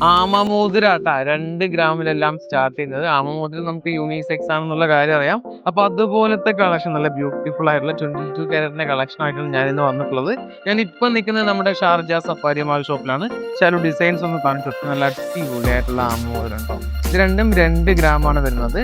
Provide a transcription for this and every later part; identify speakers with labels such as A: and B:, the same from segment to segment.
A: ആമമോതിരാട്ടാ 2 ഗ്രാമിലെല്ലാം start ചെയ്യുന്നത്. ആമമോതിരം നമുക്ക് unisex ആണെന്നുള്ള കാര്യം അറിയാം. അപ്പൊ അതുപോലത്തെ കളക്ഷൻ നല്ല ബ്യൂട്ടിഫുൾ ആയിട്ടുള്ള 22 കാരറ്റിന്റെ കളക്ഷൻ ആയിട്ടാണ് ഞാൻ ഇന്ന് വന്നിട്ടുള്ളത്. ഞാൻ ഇപ്പൊ നിൽക്കുന്നത് നമ്മുടെ ഷാർജ സഫാരി മാൾ ഷോപ്പിലാണ്. ചില ഡിസൈൻസ് ഒന്ന് കാണിച്ചു കൊടുത്തു. നല്ല അടിപൊളിയായിട്ടുള്ള ആമമോതിരം ഉണ്ടാവും. ഇത് രണ്ടും 2 ഗ്രാമാണ് വരുന്നത്.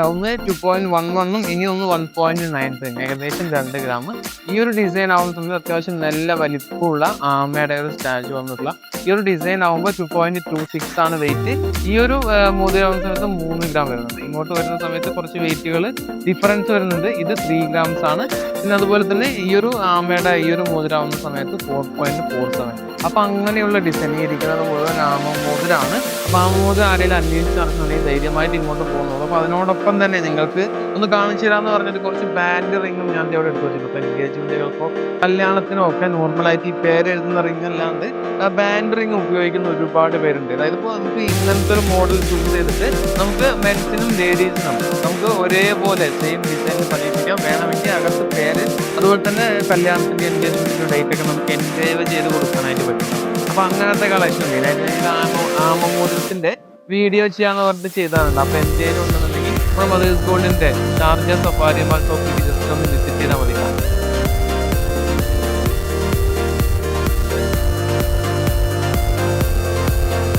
A: ഒന്ന് 2.11ഉം ഇനി ഒന്ന് 1.93, ഏകദേശം 2 ഗ്രാം. ഈ ഒരു ഡിസൈൻ ആവുന്ന സമയത്ത് അത്യാവശ്യം നല്ല വലിപ്പമുള്ള ആമയുടെ ഒരു സ്റ്റാച്ചു വന്നിട്ടുള്ള ഈ ഒരു ഡിസൈൻ ആവുമ്പോൾ 2.26 ആണ് വെയിറ്റ്. ഈ ഒരു മോതിരാവുന്ന സമയത്ത് 3 ഗ്രാം വരുന്നുണ്ട്. ഇങ്ങോട്ട് വരുന്ന സമയത്ത് കുറച്ച് വെയിറ്റുകൾ ഡിഫറൻസ് വരുന്നുണ്ട്. ഇത് 3 ഗ്രാംസ് ആണ്. പിന്നെ അതുപോലെ തന്നെ ഈ ഒരു ആമയുടെ ഈ ഒരു മോതിരാവുന്ന സമയത്ത് 4.47. അപ്പൊ അങ്ങനെയുള്ള ഡിസൈൻ ഇരിക്കുന്നത് മുഴുവൻ ആമമോതിരാണ്. അപ്പൊ ആമമോതിരം ആരെങ്കിലും അന്വേഷിച്ച് നടക്കുന്നുണ്ടെങ്കിൽ ധൈര്യമായിട്ട് ഇങ്ങോട്ട് പോകുന്നുള്ളൂ. അപ്പൊ അതിനോടൊപ്പം തന്നെ നിങ്ങൾക്ക് ഒന്ന് കാണിച്ചു തരാന്ന് പറഞ്ഞിട്ട് കുറച്ച് ബാൻഡ് റിങ്ങും ഞാൻ ഇവിടെ എടുത്ത് വെച്ചിട്ടുണ്ട്. എൻഗേജ്മെന്റുകൾക്കോ കല്യാണത്തിനോ ഒക്കെ നോർമലായിട്ട് ഈ പേരെഴുതുന്ന റിങ് അല്ലാണ്ട് ബാൻഡ് റിങ് ഉപയോഗിക്കുന്ന ഒരുപാട് പേരുണ്ട്. അതായത് ഇപ്പോൾ നമുക്ക് ഇങ്ങനത്തെ ഒരു മോഡൽ ചൂസ് ചെയ്തിട്ട് നമുക്ക് മെൻസിനും ലേഡീസിനും നമുക്ക് ഒരേപോലെ സെയിം ഡിസൈനിൽ പരീക്ഷിക്കാം. വേണമെങ്കിൽ അകത്ത് പേര് അതുപോലെ തന്നെ കല്യാണത്തിന്റെ എൻഗേജ്മെന്റിന്റെ ഡേറ്റ് ഒക്കെ നമുക്ക് എൻജോയ് ചെയ്ത് കൊടുക്കാനായിട്ട് പറ്റും. അപ്പൊ അങ്ങനത്തെ കളക്ഷൻ ഉണ്ട്. ആമമോതിരത്തിന്റെ വീഡിയോ ചെയ്യാന്ന് പറഞ്ഞിട്ട് ചെയ്താറുണ്ട്. അപ്പൊ എന്തെങ്കിലും ഉണ്ടെന്നുണ്ടെങ്കിൽ നമ്മുടെ മദേഴ്സ് ഗോൾഡിന്റെ ഷാർജ സഫാരി മാൾ ഷോപ്പിൽ ജസ്റ്റ് ഒന്ന് വിസിറ്റ് ചെയ്താൽ മതി.